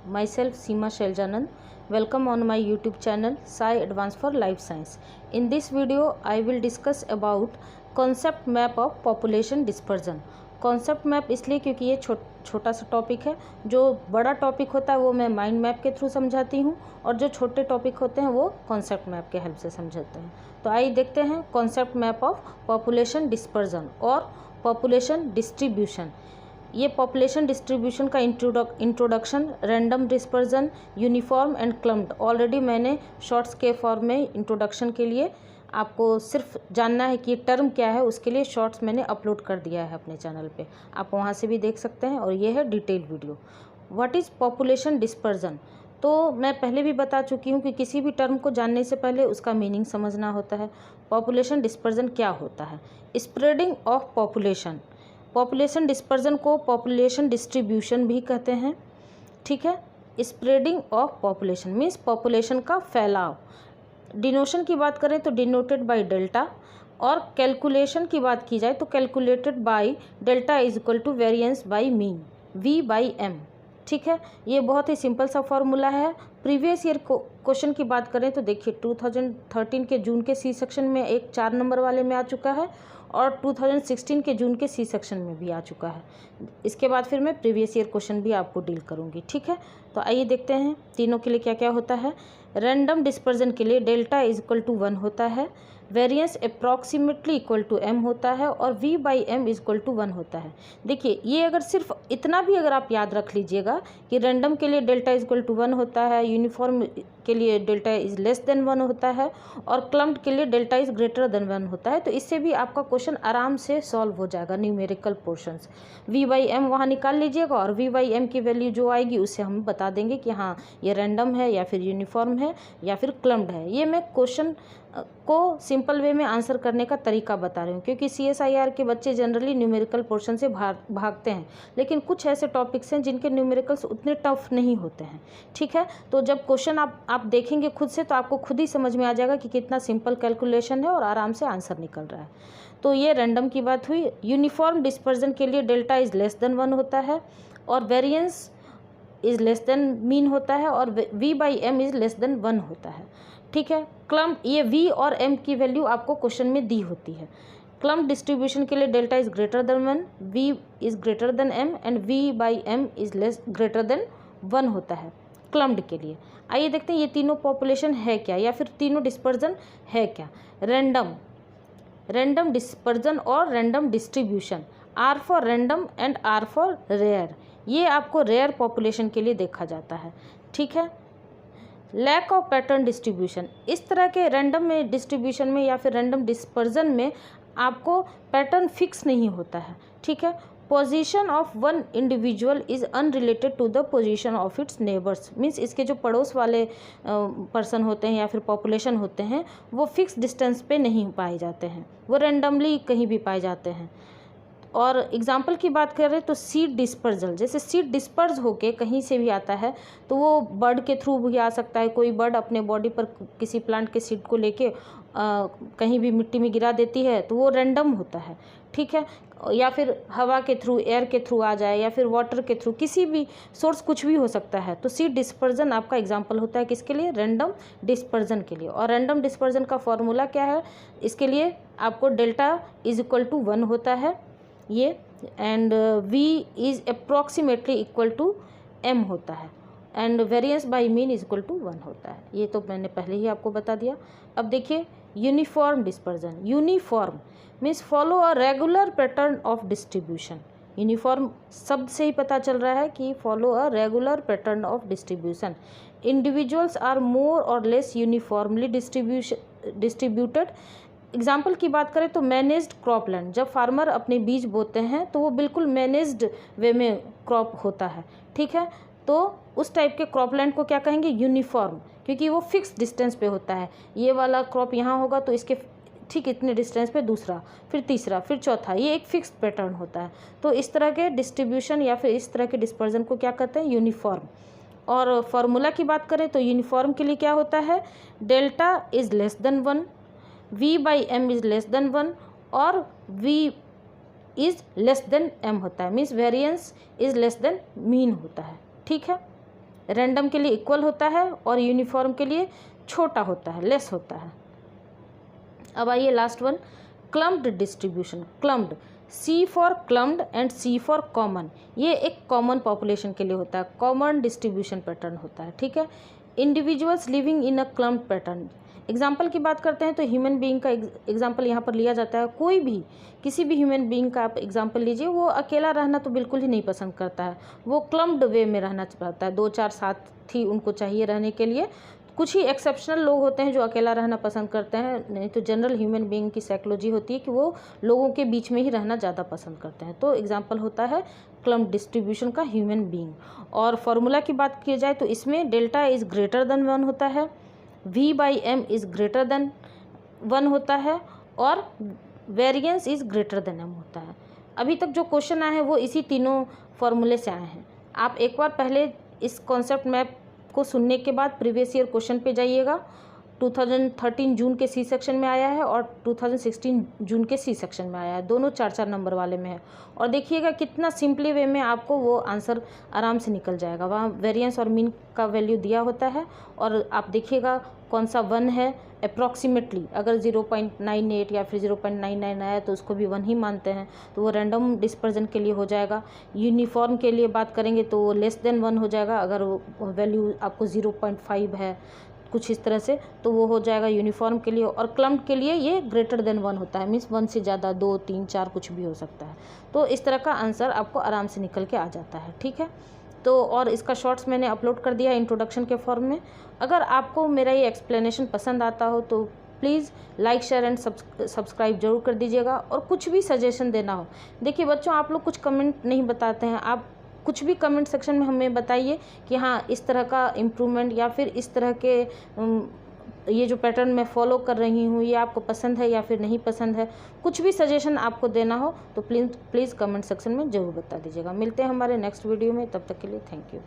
Myself Seema Sheljanand. Welcome on my YouTube channel Sai Advance for Life Science. In this video I will discuss about concept map of population dispersion. Concept map इसलिए क्योंकि ये छोटा सा topic है। जो बड़ा topic होता है वो मैं माइंड मैप के थ्रू समझाती हूँ और जो छोटे टॉपिक होते हैं वो कॉन्सेप्ट मैप के हेल्प से समझाते हैं। तो आइए देखते हैं concept map of population dispersion और पॉपुलेशन डिस्ट्रीब्यूशन। ये पॉपुलेशन डिस्ट्रीब्यूशन का introduction, random dispersion, uniform and clumped already मैंने शॉर्ट्स के फॉर्म में इंट्रोडक्शन के लिए आपको सिर्फ जानना है कि टर्म क्या है, उसके लिए शॉर्ट्स मैंने अपलोड कर दिया है अपने चैनल पे, आप वहाँ से भी देख सकते हैं। और ये है detail video. What is population dispersion? तो मैं पहले भी बता चुकी हूँ कि किसी भी टर्म को जानने से पहले उसका मीनिंग समझना होता है। पॉपुलेशन डिस्पर्जन क्या होता है? Spreading of population. Population dispersion को पॉपुलेशन डिस्ट्रीब्यूशन भी कहते हैं। ठीक है, spreading of population means population का फैलाव। डिनोशन की बात करें तो डिनोटेड बाय डेल्टा, और कैलकुलेशन की बात की जाए तो calculated by delta is equal to variance by mean, V by M. ठीक है, ये बहुत ही सिंपल सा फॉर्मूला है। प्रीवियस ईयर क्वेश्चन की बात करें तो देखिए 2013 के जून के सी सेक्शन में एक 4 नंबर वाले में आ चुका है और 2016 के जून के सी सेक्शन में भी आ चुका है। इसके बाद फिर मैं प्रीवियस ईयर क्वेश्चन भी आपको डील करूंगी। ठीक है, तो आइए देखते हैं तीनों के लिए क्या क्या होता है। रैंडम डिस्पर्जन के लिए डेल्टा इज इक्वल टू 1 होता है, variance approximately equal to M होता है और V by M is equal to 1 होता है। देखिए ये अगर सिर्फ इतना भी अगर आप याद रख लीजिएगा कि रैंडम के लिए डेल्टा इज इक्वल टू 1 होता है, यूनिफॉर्म के लिए डेल्टा इज लेस देन 1 होता है और क्लम्प्ड के लिए डेल्टा इज ग्रेटर देन 1 होता है, तो इससे भी आपका क्वेश्चन आराम से सॉल्व हो जाएगा। Numerical portions V by M वहाँ निकाल लीजिएगा और वी बाई एम की वैल्यू जो आएगी उससे हम बता देंगे कि हाँ ये रैंडम है या फिर यूनिफॉर्म है या फिर क्लम्प्ड है। ये मैं क्वेश्चन को सिंपल वे में आंसर करने का तरीका बता रही हूँ क्योंकि CSIR के बच्चे जनरली न्यूमेरिकल पोर्शन से भागते हैं, लेकिन कुछ ऐसे टॉपिक्स हैं जिनके न्यूमेरिकल्स उतने टफ नहीं होते हैं। ठीक है, तो जब क्वेश्चन आप देखेंगे खुद से तो आपको खुद ही समझ में आ जाएगा कि कितना सिंपल कैलकुलेशन है और आराम से आंसर निकल रहा है। तो ये रैंडम की बात हुई। यूनिफॉर्म डिस्पर्जन के लिए डेल्टा इज लेस देन 1 होता है और variance is less than mean होता है और V by M is less than 1 होता है। ठीक है, क्लम्प ये वी और एम की वैल्यू आपको क्वेश्चन में दी होती है। क्लम्प डिस्ट्रीब्यूशन के लिए delta is greater than 1, V is greater than M and V by M is less greater than 1 होता है क्लम्प्ड के लिए। आइए देखते हैं ये तीनों पॉपुलेशन है क्या या फिर तीनों डिस्पर्जन है क्या। रैंडम डिस्पर्जन और random distribution, R for random and R for rare. ये आपको रेयर पॉपुलेशन के लिए देखा जाता है। ठीक है, लैक ऑफ पैटर्न डिस्ट्रीब्यूशन, इस तरह के रैंडम में डिस्ट्रीब्यूशन में या फिर रैंडम डिस्पर्जन में आपको पैटर्न फिक्स नहीं होता है। ठीक है, position of one individual is unrelated to the position of its neighbours, means इसके जो पड़ोस वाले पर्सन होते हैं या फिर पॉपुलेशन होते हैं वो फिक्स डिस्टेंस पे नहीं पाए जाते हैं, वो रैंडमली कहीं भी पाए जाते हैं। और एग्जाम्पल की बात करें तो सीड डिस्पर्जल, जैसे सीड डिस्पर्ज होके कहीं से भी आता है तो वो बर्ड के थ्रू भी आ सकता है। कोई बर्ड अपने बॉडी पर किसी प्लांट के सीड को लेके कहीं भी मिट्टी में गिरा देती है तो वो रैंडम होता है। ठीक है, या फिर हवा के थ्रू, एयर के थ्रू आ जाए या फिर वाटर के थ्रू, किसी भी सोर्स कुछ भी हो सकता है। तो सीड डिस्पर्जन आपका एग्जाम्पल होता है किसके लिए? रैंडम डिस्पर्जन के लिए। और रैंडम डिस्पर्जन का फॉर्मूला क्या है? इसके लिए आपको डेल्टा इज इक्वल टू 1 होता है ये, and V is approximately equal to M होता है and variance by mean is equal to 1 होता है। ये तो मैंने पहले ही आपको बता दिया। अब देखिए uniform dispersion. Uniform means follow a regular pattern of distribution. Uniform शब्द से ही पता चल रहा है कि follow a regular pattern of distribution. Individuals are more or less uniformly distributed. Example की बात करें तो मैनेज्ड क्रॉपलैंड, जब फार्मर अपने बीज बोते हैं तो वो बिल्कुल मैनेज्ड वे में क्रॉप होता है। ठीक है, तो उस टाइप के क्रॉपलैंड को क्या कहेंगे? यूनिफॉर्म, क्योंकि वो फिक्स डिस्टेंस पे होता है। ये वाला क्रॉप यहाँ होगा तो इसके ठीक इतने डिस्टेंस पे दूसरा, फिर तीसरा, फिर चौथा, ये एक फिक्स पैटर्न होता है। तो इस तरह के डिस्ट्रीब्यूशन या फिर इस तरह के डिस्पर्जन को क्या कहते हैं? यूनिफॉर्म। और फार्मूला की बात करें तो यूनिफॉर्म के लिए क्या होता है? Delta is less than 1, v by M is less than 1 और v is less than m होता है, means variance is less than mean होता है। ठीक है, रैंडम के लिए इक्वल होता है और यूनिफॉर्म के लिए छोटा होता है, लेस होता है। अब आइए last one, clumped distribution. Clumped, C for clumped and C for common, ये एक कॉमन पॉपुलेशन के लिए होता है, कॉमन डिस्ट्रीब्यूशन पैटर्न होता है, ठीक है। Individuals living in a clumped pattern, example की बात करते हैं तो ह्यूमन बीइंग का एग्जाम्पल यहाँ पर लिया जाता है। कोई भी किसी भी ह्यूमन बीइंग का आप एग्जाम्पल लीजिए, वो अकेला रहना तो बिल्कुल ही नहीं पसंद करता है, वो क्लम्प्ड वे में रहना चाहता है, 2-4 साथी उनको चाहिए रहने के लिए। कुछ ही एक्सेप्शनल लोग होते हैं जो अकेला रहना पसंद करते हैं, नहीं तो जनरल ह्यूमन बीइंग की साइकोलॉजी होती है कि वो लोगों के बीच में ही रहना ज़्यादा पसंद करते हैं। तो एग्जाम्पल होता है क्लम्प्ड डिस्ट्रीब्यूशन का ह्यूमन बीइंग। और फार्मूला की बात की जाए तो इसमें डेल्टा इज़ ग्रेटर देन 1 होता है, V/M इज़ ग्रेटर देन 1 होता है और variance is greater than M होता है। अभी तक जो क्वेश्चन आए हैं वो इसी तीनों फार्मूले से आए हैं। आप एक बार पहले इस कॉन्सेप्ट मैप को सुनने के बाद प्रीवियस ईयर क्वेश्चन पे जाइएगा। 2013 जून के C सेक्शन में आया है और 2016 जून के C सेक्शन में आया है, दोनों 4-4 नंबर वाले में है। और देखिएगा कितना सिंपली वे में आपको वो आंसर आराम से निकल जाएगा। वहाँ वेरिएंस और मीन का वैल्यू दिया होता है और आप देखिएगा कौन सा 1 है अप्रॉक्सीमेटली। अगर 0.98 या फिर 0.99 आया तो उसको भी 1 ही मानते हैं, तो वो रैंडम डिस्पर्जन के लिए हो जाएगा। यूनिफॉर्म के लिए बात करेंगे तो वो लेस देन 1 हो जाएगा। अगर वैल्यू आपको 0.5 है कुछ इस तरह से, तो वो हो जाएगा यूनिफॉर्म के लिए। और क्लम्प्ड के लिए ये ग्रेटर देन 1 होता है, मीन्स 1 से ज़्यादा 2, 3, 4 कुछ भी हो सकता है। तो इस तरह का आंसर आपको आराम से निकल के आ जाता है, ठीक है। तो और इसका शॉर्ट्स मैंने अपलोड कर दिया इंट्रोडक्शन के फॉर्म में। अगर आपको मेरा ये एक्सप्लेनेशन पसंद आता हो तो please like, share and subscribe जरूर कर दीजिएगा। और कुछ भी सजेशन देना हो, देखिए बच्चों आप लोग कुछ कमेंट नहीं बताते हैं, आप कुछ भी कमेंट सेक्शन में हमें बताइए कि हाँ इस तरह का इम्प्रूवमेंट या फिर इस तरह के ये जो पैटर्न मैं फॉलो कर रही हूँ ये आपको पसंद है या फिर नहीं पसंद है। कुछ भी सजेशन आपको देना हो तो प्लीज़ कमेंट सेक्शन में ज़रूर बता दीजिएगा। मिलते हैं हमारे नेक्स्ट वीडियो में, तब तक के लिए थैंक यू।